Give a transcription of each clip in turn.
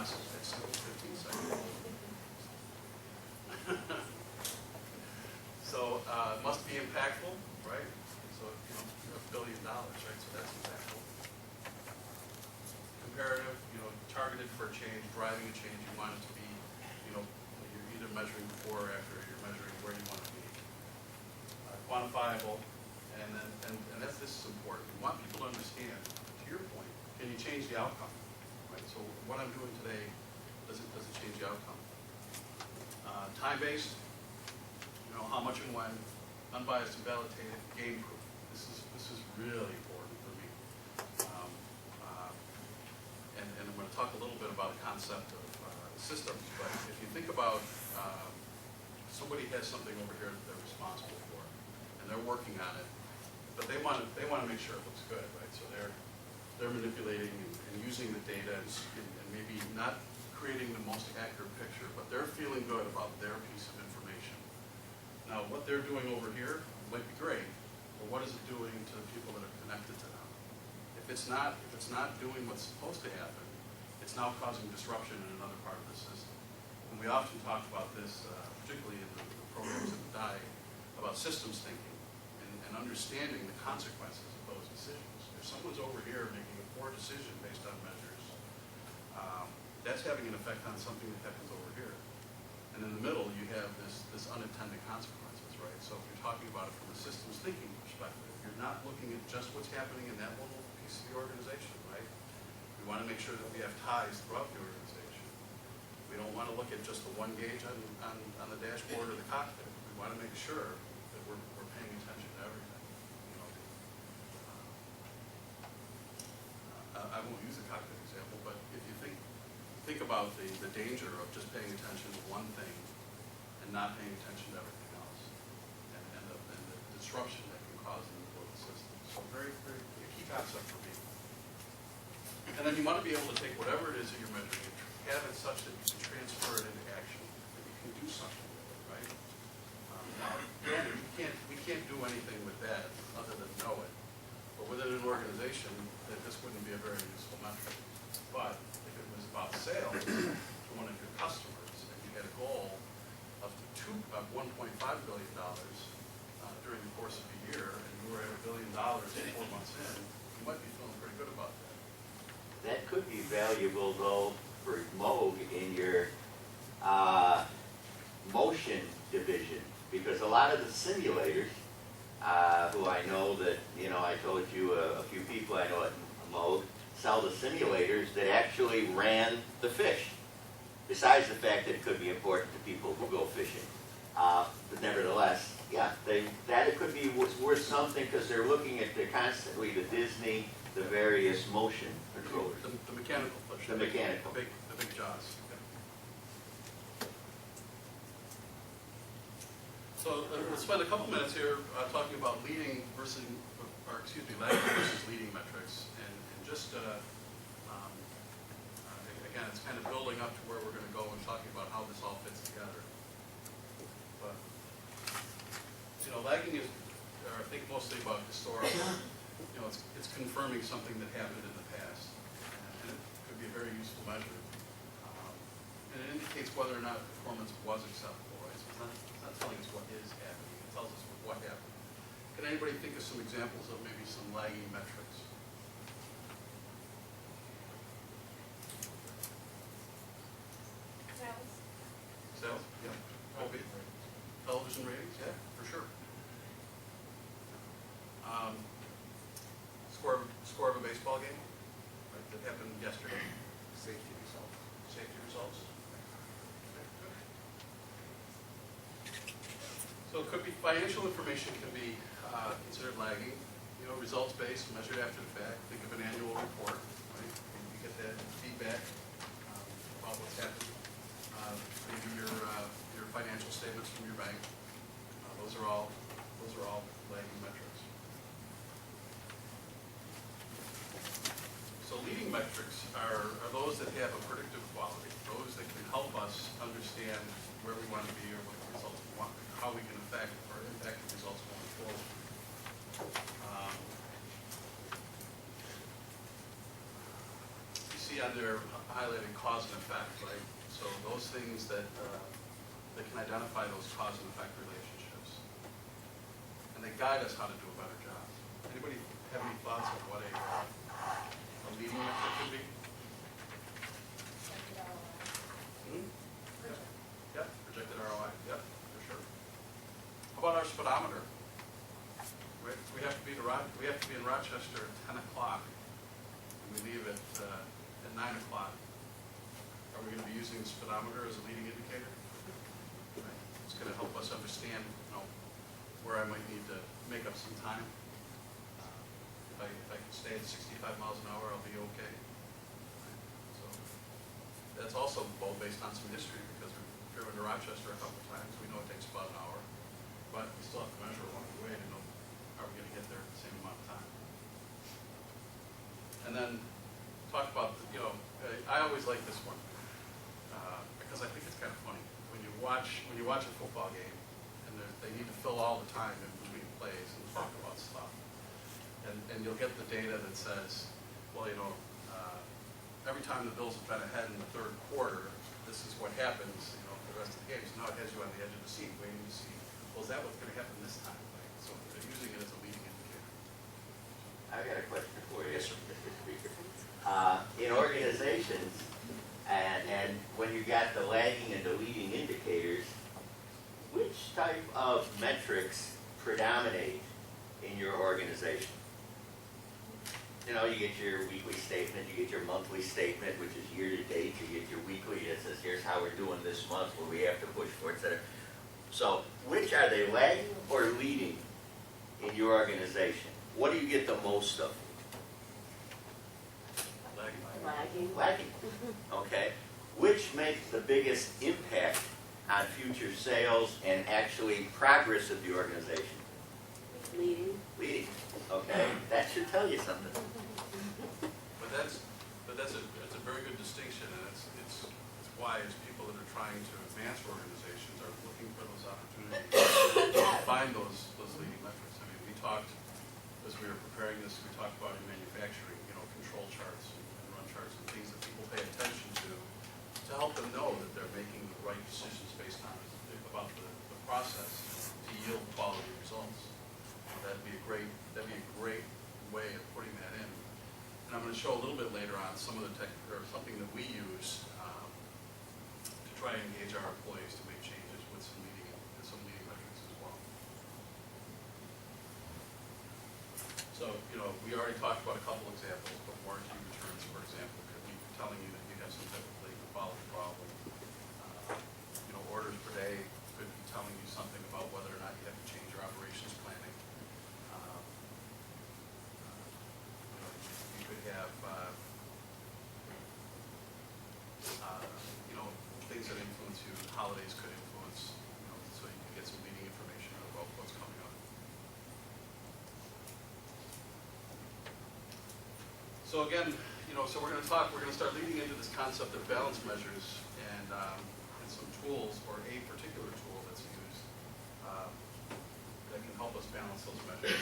response at single 15 seconds. So it must be impactful, right? So $1 billion, right? So that's impactful. Comparative, targeted for a change, driving a change. You want it to be, you're either measuring before or after, or you're measuring where you want to be. Quantifiable, and this is important. You want people to understand. To your point, can you change the outcome? Right. So what I'm doing today, does it change the outcome? Time-based. How much and when, unbiased and validated, game proof. This is really important for me. And I'm going to talk a little bit about the concept of systems. But if you think about somebody has something over here that they're responsible for, and they're working on it, but they want to make sure it looks good, right? So they're manipulating and using the data and maybe not creating the most accurate picture, but they're feeling good about their piece of information. Now, what they're doing over here might be great, but what is it doing to the people that are connected to them? If it's not doing what's supposed to happen, it's now causing disruption in another part of the system. And we often talk about this, particularly in the programs that die, about systems thinking and understanding the consequences of those decisions. If someone's over here making a poor decision based on measures, that's having an effect on something that happens over here. And in the middle, you have this unintended consequences, right? So if you're talking about it from a systems thinking perspective, you're not looking at just what's happening in that little piece of the organization, right? We want to make sure that we have ties throughout the organization. We don't want to look at just the one gauge on the dashboard or the cockpit. We want to make sure that we're paying attention to everything. I won't use the cockpit example, but if you think about the danger of just paying attention to one thing and not paying attention to everything else, and the disruption that can cause in the global system. So very, very a key concept for me. And then you want to be able to take whatever it is that you're measuring and have it such that you can transfer it into action, that you can do something with it, right? Now, again, we can't do anything with that other than know it. But within an organization, that this wouldn't be a very useful metric. But if it was about sales to one of your customers, and you had a goal of $1.5 billion during the course of a year, and you were at $1 billion 4 months in, you might be feeling pretty good about that. That could be valuable, though, for Moog in your motion division, because a lot of the simulators, who I know that, I told you a few people I know at Moog sell the simulators that actually ran the fish, besides the fact that it could be important to people who go fishing. But nevertheless, yeah, that it could be worth something, because they're looking at constantly the Disney, the various motion controllers. The mechanical fish. The mechanical. The big jaws. Okay. So we'll spend a couple minutes here talking about lagging versus leading metrics, and just again, it's kind of building up to where we're going to go and talking about how this all fits together. But lagging is, or I think mostly about historical. It's confirming something that happened in the past, and it could be a very useful measure. And it indicates whether or not performance was acceptable, right? So it's not telling us what is happening. It tells us what happened. Can anybody think of some examples of maybe some lagging metrics? Sales? Yeah. Okay. Television ratings? Yeah, for sure. Score of a baseball game, right, that happened yesterday. Safety results. Safety results. So it could be financial information can be considered lagging. Results-based, measured after the fact. Think of an annual report, right? You get that feedback about what's happening. Maybe your financial statements from your bank. Those are all lagging metrics. So leading metrics are those that have a predictive quality, those that can help us understand where we want to be or what the results we want, how we can affect or impact the results going forward. You see on there highlighted cause and effect, right? So those things that can identify those cause and effect relationships. And they guide us how to do a better job. Anybody have any thoughts on what a leading metric could be? Yep, projected ROI, yep, for sure. How about our speedometer? We have to be in Rochester at 10 o'clock, and we leave at 9 o'clock. Are we going to be using the speedometer as a leading indicator? Right. It's going to help us understand, where I might need to make up some time. If I can stay at 65 miles an hour, I'll be okay. Right. So that's also both based on some history, because we've driven to Rochester a couple of times. We know it takes about an hour, but we still have to measure along the way to know, are we going to get there at the same amount of time? And then talk about, I always like this one, because I think it's kind of funny. When you watch a football game, and they need to fill all the time in between plays and talk about stuff. And you'll get the data that says, well, every time the Bills have been ahead in the third quarter, this is what happens, for the rest of the game. So now it has you on the edge of the seat waiting to see, well, is that what's going to happen this time? Right? So they're using it as a leading indicator. I got a question for you, Yes, sir. Mr. Speaker. In organizations, and when you got the lagging and the leading indicators, which type of metrics predominate in your organization? You get your weekly statement, you get your monthly statement, which is year to date, you get your weekly that says, here's how we're doing this month, what we have to push for, etc. So, which are they, lagging or leading in your organization? What do you get the most of? Lagging. Okay. Which makes the biggest impact on future sales and actually progress of the organization? Leading. Okay. That should tell you something. But that's a very good distinction, and it's why as people that are trying to advance organizations are looking for those opportunities to find those leading metrics. I mean, we talked, as we were preparing this, we talked about in manufacturing, control charts and run charts and things that people pay attention to help them know that they're making the right decisions based on about the process to yield quality results. That'd be a great way of putting that in. And I'm going to show a little bit later on some of the something that we use to try and engage our employees to make changes with some leading metrics as well. So, we already talked about a couple examples, but warranty returns, for example, could be telling you that you have some type of labor quality problem. Orders per day could be telling you something about whether or not you have to change your operations planning. You could have, things that influence you. Holidays could influence, so you can get some leading information about what's coming up. So again, so we're going to start leading into this concept of balance measures and some tools, or a particular tool that's used that can help us balance those measures.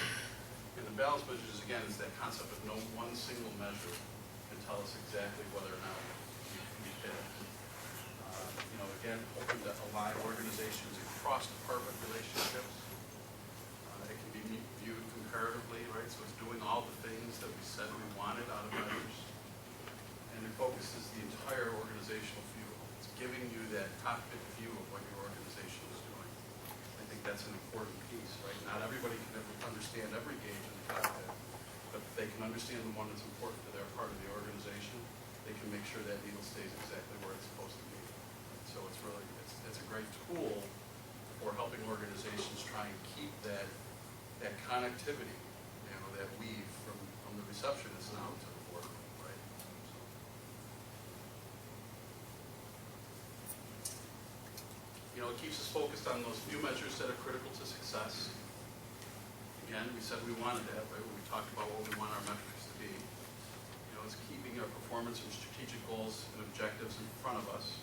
And the balance measures, again, is that concept of no one single measure can tell us exactly whether or not we hit it. Again, hoping to align organizations across department relationships. It can be viewed comparatively, right? So it's doing all the things that we said we wanted out of measures. And it focuses the entire organizational view. It's giving you that cockpit view of what your organization is doing. I think that's an important piece, right? Not everybody can understand every gauge in the cockpit, but if they can understand the one that's important to their part of the organization, they can make sure that needle stays exactly where it's supposed to be. So it's a great tool for helping organizations try and keep that connectivity, that weave from the receptionist now to the boardroom, right? So, it keeps us focused on those few measures that are critical to success. Again, we said we wanted that, right? When we talked about what we want our metrics to be. It's keeping our performance and strategic goals and objectives in front of us.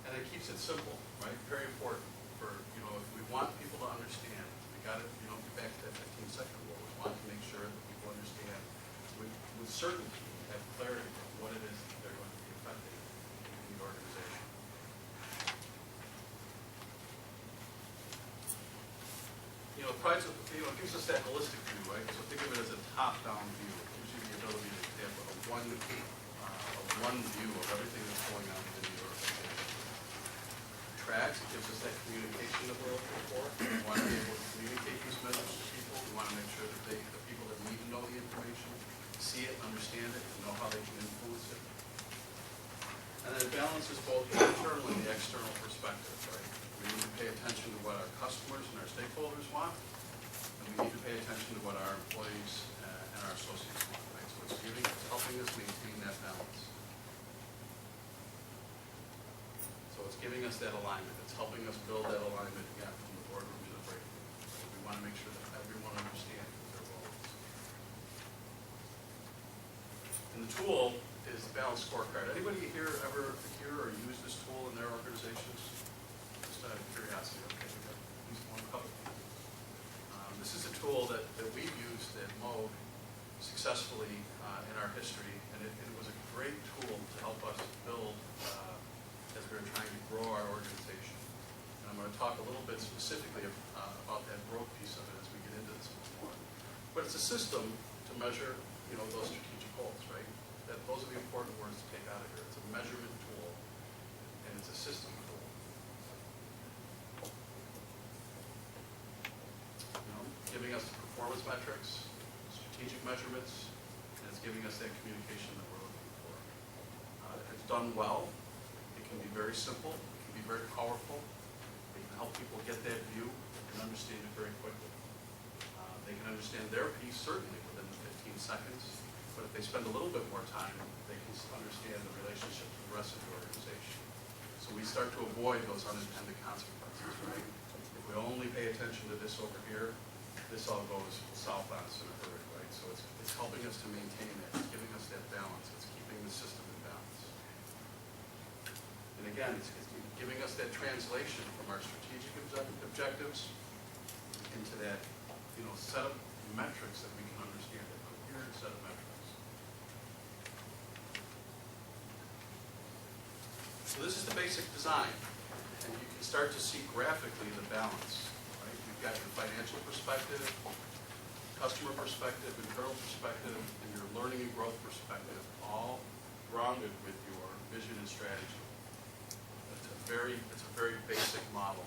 And it keeps it simple, right? Very important for, if we want people to understand, we got to, get back to that 15-second rule. We want to make sure that people understand with certainty, have clarity of what it is it gives us that holistic view, right? So think of it as a top-down view. It gives you the ability to have one view of everything that's going on within the organization. Tracks, it gives us that communication that we're looking for. We want to be able to communicate these messages to people. We want to make sure that the people that need to know the information see it, understand it, and know how they can influence it. And then it balances both the internal and the external perspective, right? We need to pay attention to what our customers and our stakeholders want, and we need to pay attention to what our employees and our associates want, right? So it's helping us maintain that balance. So it's giving us that alignment. It's helping us build that alignment again from the boardroom to the break room. So we want to make sure that everyone understands their roles. And the tool is the balance scorecard. Anybody here ever hear or use this tool in their organizations? Just out of curiosity. Okay, we got at least one couple. This is a tool that we've used at Moog successfully in our history, and it was a great tool to help us build as we were trying to grow our organization. And I'm going to talk a little bit specifically about that growth piece of it as we get into this a little more. But it's a system to measure, those strategic goals, right? Those are the important words to take out of here. It's a measurement tool, and it's a system tool. Giving us performance metrics, strategic measurements, and it's giving us that communication that we're looking for. If it's done well, it can be very simple, it can be very powerful, it can help people get that view and understand it very quickly. They can understand their piece certainly within the 15 seconds, but if they spend a little bit more time, they can understand the relationship with the rest of the organization. So we start to avoid those unintended consequences, right? If we only pay attention to this over here, this all goes south on us in a hurry, right? So it's helping us to maintain that. It's giving us that balance. It's keeping the system in balance. And again, it's giving us that translation from our strategic objectives into that, set of metrics that we can understand, a coherent set of metrics. So this is the basic design, and you can start to see graphically the balance. You've got your financial perspective, customer perspective, internal perspective, and your learning and growth perspective, all grounded with your vision and strategy. It's a very basic model.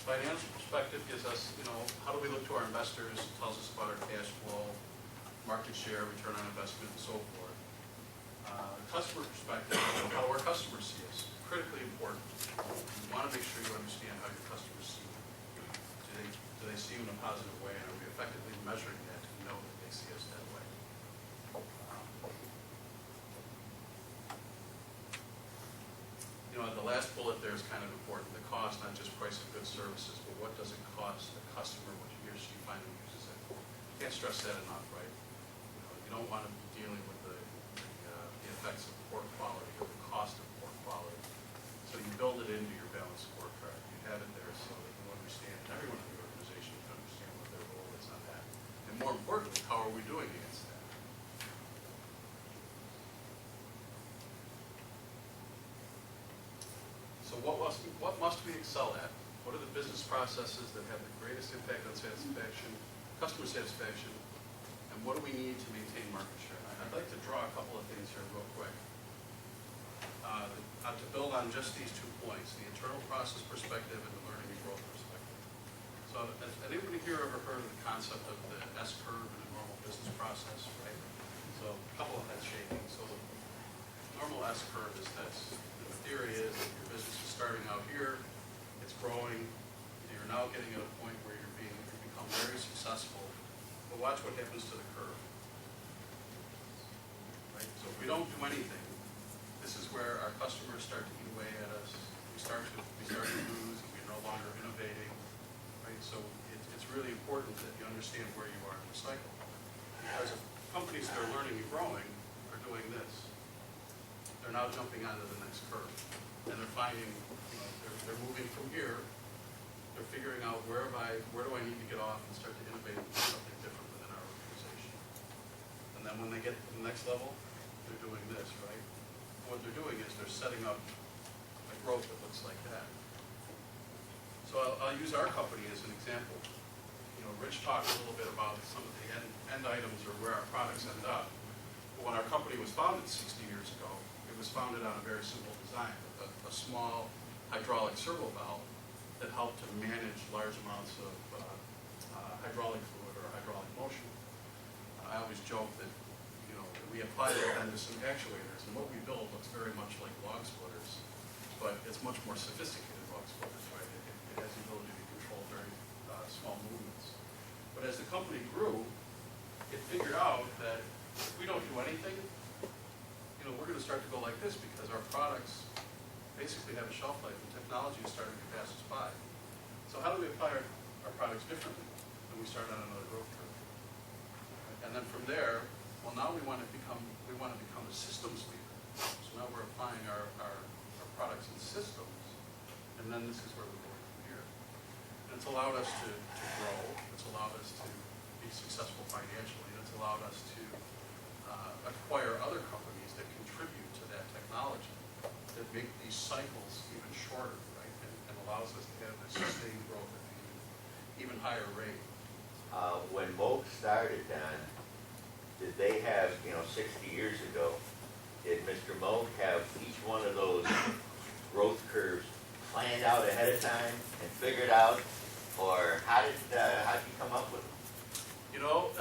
Financial perspective gives us, how do we look to our investors, tells us about our cash flow, market share, return on investment, and so forth. Customer perspective, how our customers see us, critically important. You want to make sure you understand how your customers see you. Do they see you in a positive way, and are we effectively measuring that to know that they see us that way? The last bullet there is kind of important. The cost, not just price of goods, services, but what does it cost the customer when he or she finally uses it? Can't stress that enough, right? You don't want to be dealing with the effects of poor quality or the cost of poor quality. So you build it into your balance scorecard. You have it there so that you understand, and everyone in the organization can understand what their role is on that. And more importantly, how are we doing against that? So what must we excel at? What are the business processes that have the greatest impact on satisfaction, customer satisfaction, and what do we need to maintain market share? I'd like to draw a couple of things here real quick. To build on just these 2 points, the internal process perspective and the learning and growth perspective. So has anybody here ever heard of the concept of the S-curve in a normal business process, right? So a couple of head shaking. So the normal S-curve is this. The theory is that your business is starting out here, it's growing, you're now getting at a point where you become very successful. But watch what happens to the curve. Right? So if we don't do anything, this is where our customers start to eat away at us. We start to lose, and we're no longer innovating. Right? So it's really important that you understand where you are in the cycle. Because if companies that are learning and growing are doing this, they're now jumping onto the next curve. And they're finding, they're moving from here, they're figuring out where do I need to get off and start to innovate and do something different within our organization. And then when they get to the next level, they're doing this, right? What they're doing is they're setting up growth that looks like that. So I'll use our company as an example. You know, Rich talked a little bit about some of the end items or where our products end up. But when our company was founded 60 years ago, it was founded on a very simple design, a small hydraulic servo valve that helped to manage large amounts of hydraulic fluid or hydraulic motion. I always joke that, you know, we applied it then to some actuators, and what we build looks very much like log splitters, but it's much more sophisticated log splitters, right? It has the ability to control very small movements. But as the company grew, it figured out that if we don't do anything, you know, we're going to start to go like this because our products basically have a shelf life and technology is starting to pass us by. So how do we apply our products differently? And we start on another growth curve. And then from there, well, now we want to become a systems leader. So now we're applying our products and systems, and then this is where we're going from here. And it's allowed us to grow. It's allowed us to be successful financially. It's allowed us to acquire other companies that contribute to that technology, that make these cycles even shorter, right? And allows us to have this sustained growth at an even higher rate. When Moog started, Don, did they have, 60 years ago, did Mr. Moog have each one of those growth curves planned out ahead of time and figured out, or how did you come up with them? You know,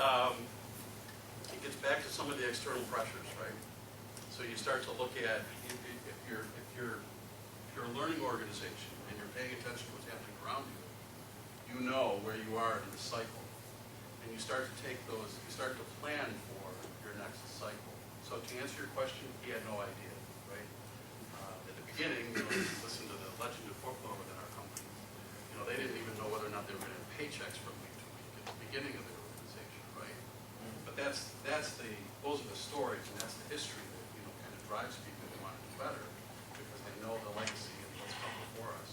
it gets back to some of the external pressures, right? So you start to look at if you're a learning organization and you're paying attention to what's happening around you, you know where you are in the cycle. And you start to plan for your next cycle. So to answer your question, he had no idea, right? At the beginning, listen to the legend of folklore within our company. They didn't even know whether or not they were going to have paychecks from week to week at the beginning of their organization, right? But those are the stories and that's the history that kind of drives people to want to do better because they know the legacy of what's come before us.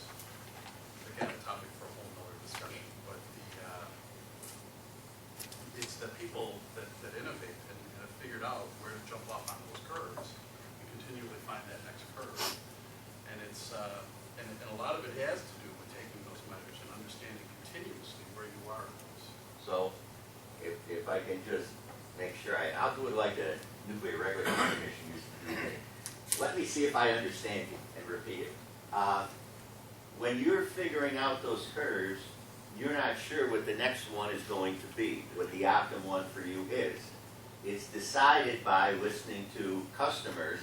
Again, a topic for a whole nother discussion, but it's the people that innovate and have figured out where to jump off on those curves and continually find that next curve. And it's and a lot of it has to do with taking those measures and understanding continuously where you are in those. So, if I can just make sure, I'll do it like the Nuclear Regulatory Commission used to do. Let me see if I understand you and repeat it. When you're figuring out those curves, you're not sure what the next one is going to be, what the optimum one for you is. It's decided by listening to customers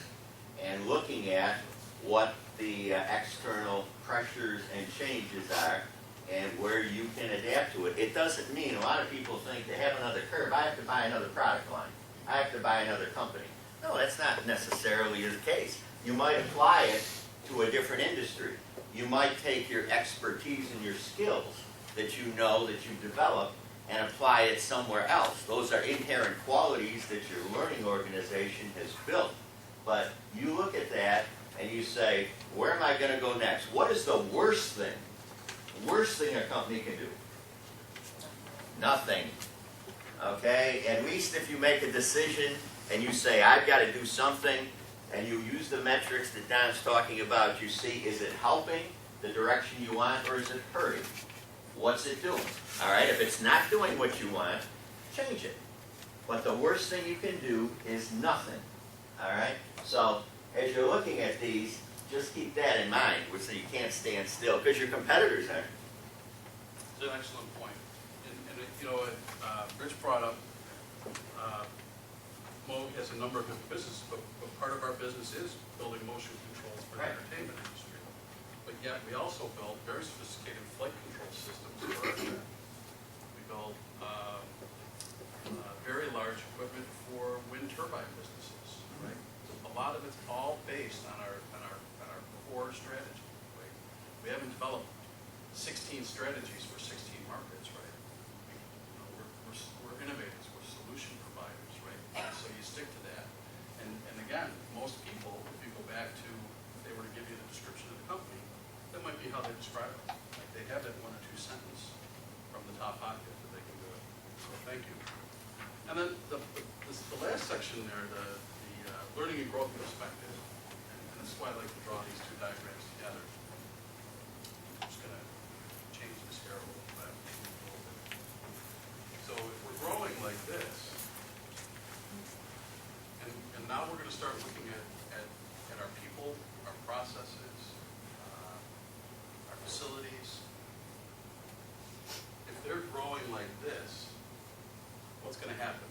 and looking at what the external pressures and changes are and where you can adapt to it. It doesn't mean, a lot of people think to have another curve, I have to buy another product line. I have to buy another company. No, that's not necessarily the case. You might apply it to a different industry. You might take your expertise and your skills that you know that you've developed and apply it somewhere else. Those are inherent qualities that your learning organization has built. But you look at that and you say, where am I going to go next? What is the worst thing a company can do? Nothing. Okay? At least if you make a decision and you say, I've got to do something, and you use the metrics that Don's talking about, you see, is it helping the direction you want or is it hurting? What's it doing? All right? If it's not doing what you want, change it. But the worst thing you can do is nothing. All right? So, as you're looking at these, just keep that in mind, so you can't stand still, because your competitors aren't. It's an excellent point. Rich brought up, Moog has a number of different businesses, but part of our business is building motion controls for the entertainment industry. But yet, we also build very sophisticated flight control systems for aircraft. We build very large equipment for wind turbine businesses, right? A lot of it's all based on our core strategy, right? We haven't developed 16 strategies for 16 markets, right? We're innovators, we're solution providers, right? So you stick to that. And again, most people, if you go back to, if they were to give you the description of the company, that might be how they describe it. Like they have that one or two sentence from the top pocket that they can do it. So thank you. And then the last section there, the learning and growth perspective. And That's why I like to draw these two diagrams together. I'm just going to change this here a little bit. So if we're growing like this, and now we're going to start looking at our people, our processes, our facilities. If they're growing like this, what's going to happen?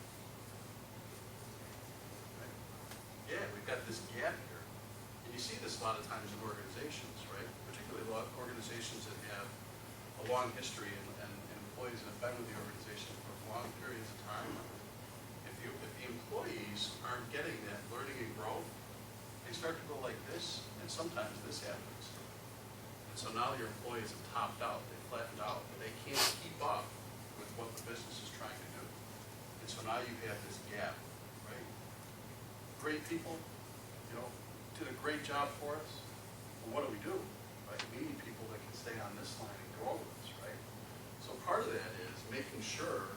Right? Yeah, we've got this gap here. And you see this a lot of times in organizations, right? Particularly a lot of organizations that have a long history and employees that have been with the organization for long periods of time. If the employees aren't getting that learning and growth, they start to go like this, and sometimes this happens. And so now your employees have topped out, they flattened out, they can't keep up with what the business is trying to do. And so now you have this gap, right? Great people, did a great job for us. Well, what do? Right? We need people that can stay on this line and grow with us, right? So part of that is making sure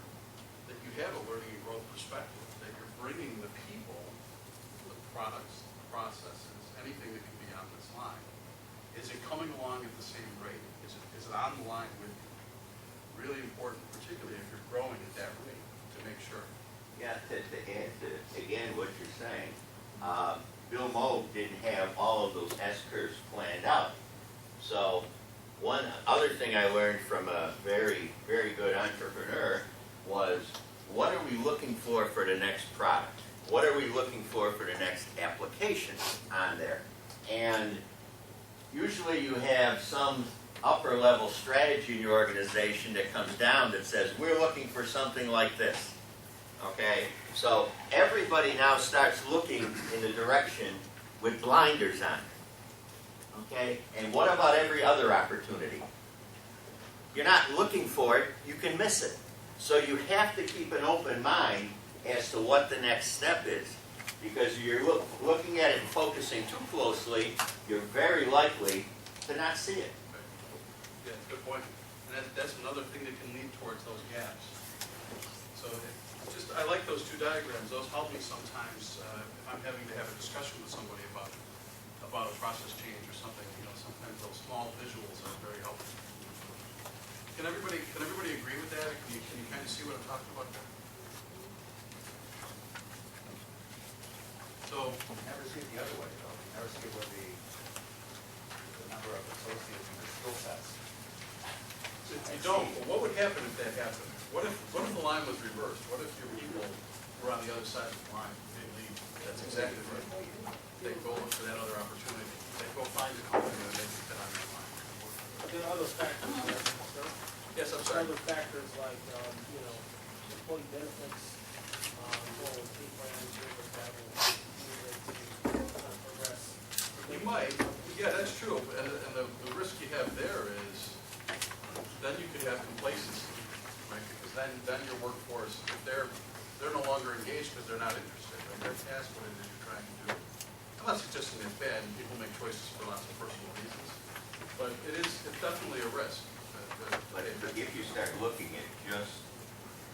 that you have a learning and growth perspective, that you're bringing the people, the products, the processes, anything that can be on this line. Is it coming along at the same rate? Is it on the line with you? Really important, particularly if you're growing at that rate, to make sure. Yeah, to add to, again, what you're saying, Bill Moog didn't have all of those S-curves planned out. So one other thing I learned from a very, very good entrepreneur was, what are we looking for the next product? What are we looking for the next application on there? And usually you have some upper level strategy in your organization that comes down that says, we're looking for something like this. Okay? So everybody now starts looking in the direction with blinders on. Okay? And what about every other opportunity? You're not looking for it, you can miss it. So you have to keep an open mind as to what the next step is. Because if you're looking at it and focusing too closely, you're very likely to not see it. Yeah, good point. And that's another thing that can lead towards those gaps. So I like those two diagrams. Those help me sometimes if I'm having to have a discussion with somebody about a process change or something. Sometimes those small visuals are very helpful. Can everybody agree with that? Can you kind of see what I'm talking about there? So Never see it the other way, though. Never see it where the number of associates and the skill sets. you don't. Well, what would happen if that happened? What if the line was reversed? What if your people were on the other side of the line? They leave. That's exactly right. They go look for that other opportunity. They go find a company and they can fit on that line. There are other factors, sir. Yes, I'm sorry. Other factors like, employee benefits, pay plans, service travel, progress. You might. Yeah, that's true. And the risk you have there is then you could have complacency, right? Because then your workforce, if they're no longer engaged because they're not interested, right? They're past what it is you're trying to do. I'm not suggesting it's bad. People make choices for lots of personal reasons, but it's definitely a risk. But if you start looking at just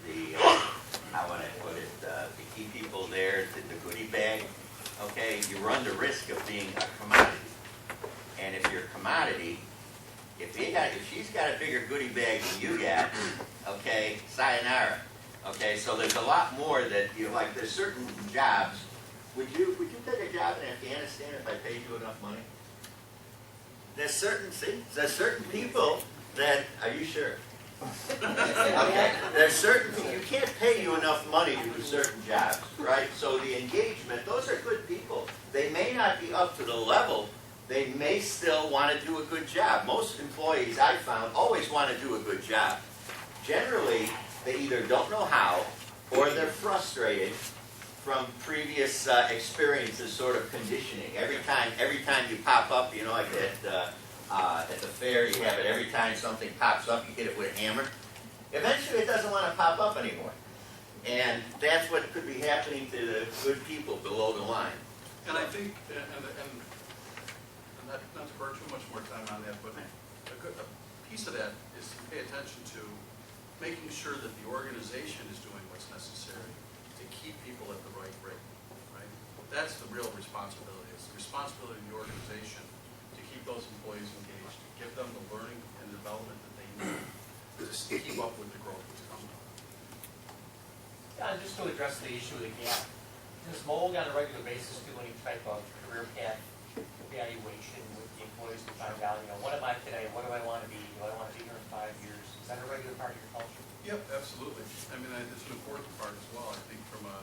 the, how would I put it, the key people there, the goodie bag, okay, you run the risk of being a commodity. And if you're a commodity, if she's got a bigger goodie bag than you got, okay, sayonara. Okay, so there's a lot more that, like there's certain jobs. Would you take a job in Afghanistan if I paid you enough money? There's certain people that, are you sure? Okay, there's certain people, you can't pay you enough money to do certain jobs, right? So the engagement, those are good people. They may not be up to the level, they may still want to do a good job. Most employees I found always want to do a good job. Generally, they either don't know how or they're frustrated from previous experiences, sort of conditioning. Every time you pop up, like at the fair, you have it. Every time something pops up, you hit it with a hammer. Eventually, it doesn't want to pop up anymore, and that's what could be happening to the good people below the line. And I think, and not to burn too much more time on that, but a piece of that is to pay attention to making sure that the organization is doing what's necessary to keep people at the right rate, right? that's the real responsibility. It's the responsibility of the organization to keep those employees engaged, to give them the learning and development that they need to keep up with the growth that's coming. Yeah, just to address the issue of the gap, does MOG on a regular basis do any type of career path evaluation with the employees to find out, you know, what am I today, what do I want to be, do I want to be here in 5 years? Is that a regular part of your culture? Yep, absolutely. I mean, it's an important part as well. I think from a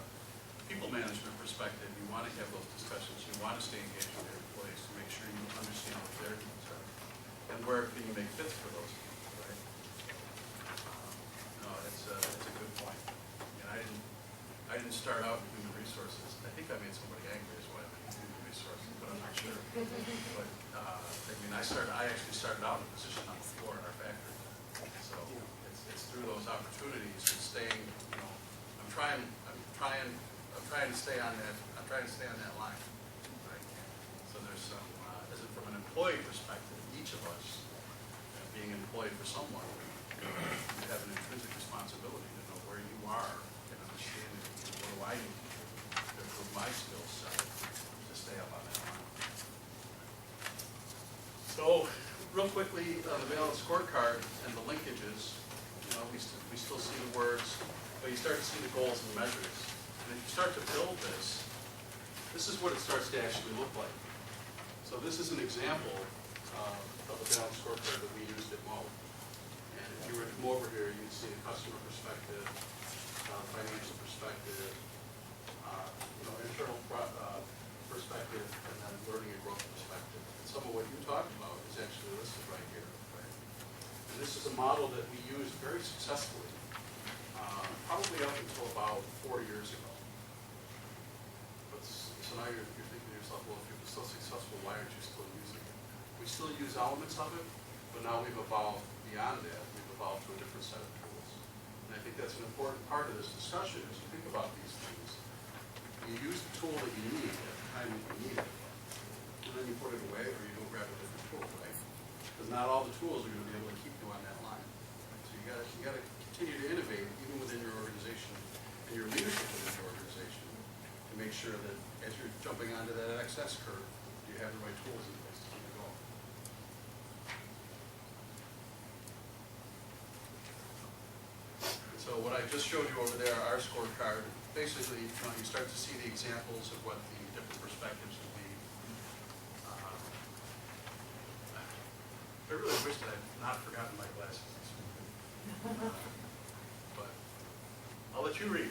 people management perspective, you want to have those discussions. You want to stay engaged with your employees to make sure you understand what their needs are and where can you make fits for those needs, right? No, it's a good point. And I didn't start out in human resources. I think I made somebody angry is why I went into human resources, but I'm not sure. But I mean, I actually started out in a position on the floor in our factory. So it's through those opportunities and staying, you know, I'm trying to stay on that line, right? So there's some, as in from an employee perspective, each of us, being an employee for someone, you have an intrinsic responsibility to know where you are and understanding what do I need to do to improve my skill set to stay up on that line. So, real quickly, the balanced scorecard and the linkages, you know, we still see the words, but you start to see the goals and measures. And if you start to build this is what it starts to actually look like. So this is an example of a balanced scorecard that we used at Mo. And if you were to come over here, you'd see the customer perspective, financial perspective, internal perspective, and then learning and growth perspective. And some of what you talked about is actually listed right here. Right? And this is a model that we used very successfully, probably up until about 4 years ago. So now you're thinking to yourself, well, if you're so successful, why aren't you still using it? We still use elements of it, but now we've evolved beyond that. We've evolved to a different set of tools. And I think that's an important part of this discussion as you think about these things. You use the tool that you need at the time that you need it, and then you put it away or you go grab a different tool, right? Because not all the tools are going to be able to keep you on that line. So you got to continue to innovate even within your organization and your leadership within your organization to make sure that as you're jumping onto that access curve, you have the right tools in place to keep it going. And so what I just showed you over there, our scorecard, basically, you know, you start to see the examples of what the different perspectives would be. I really wish that I'd not forgotten my glasses this morning. But I'll let you read.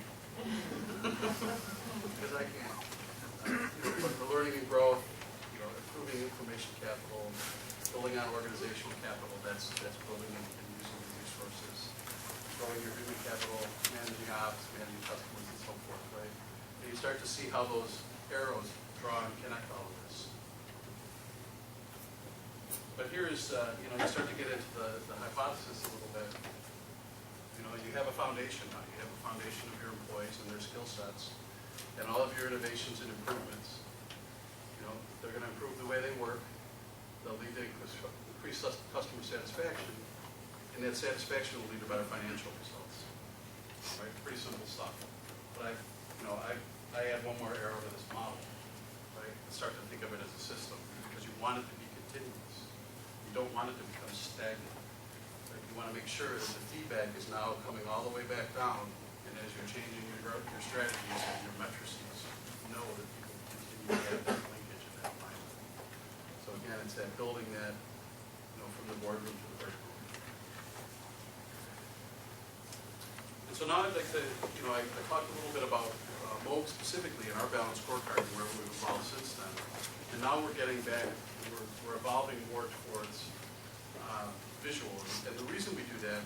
Because I can't. For learning and growth, you know, improving information capital, building on organizational capital, that's building and using the resources, growing your human capital, managing ops, managing customers, and so forth, right? And you start to see how those arrows draw and connect all of this. But here's, you know, you start to get into the hypothesis a little bit. You know, you have a foundation now. You have a foundation of your employees and their skill sets. And all of your innovations and improvements, you know, they're going to improve the way they work. They'll lead to increased customer satisfaction, and that satisfaction will lead to better financial results. Right? Pretty simple stuff. But I add one more arrow to this model. Right? And start to think of it as a system because you want it to be continuous. You don't want it to become stagnant. Right? You want to make sure that the feedback is now coming all the way back down. And as you're changing your strategies and your matrices, know that people continue to have that linkage and that alignment. So again, it's that building that, you know, from the boardroom to the break room. And so now I'd like to, you know, I talked a little bit about MOG specifically in our balanced scorecard and where we've evolved since then. And now we're getting back, we're evolving more towards visual. And the reason we do that,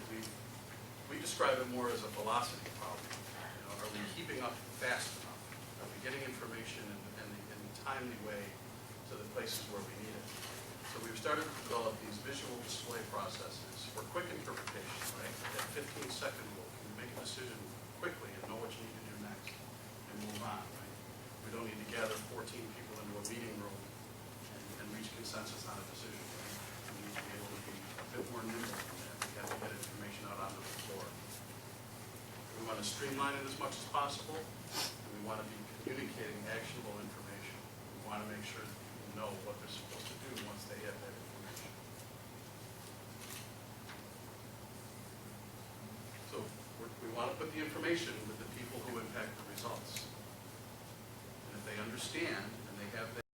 we describe it more as a velocity problem. You know, are we keeping up fast enough? Are we getting information in a timely way to the places where we need it? So we've started to develop these visual display processes for quick interpretation, right? That 15-second rule. Can you make a decision quickly and know what you need to do next and move on, right? We don't need to gather 14 people into a meeting room and reach consensus on a decision, right? We need to be able to be a bit more nimble than that. We have to get information out onto the floor. We want to streamline it as much as possible, and we want to be communicating actionable information. We want to make sure that people know what they're supposed to do once they have that information. So we want to put the information with the people who impact the results. And if they understand and they have that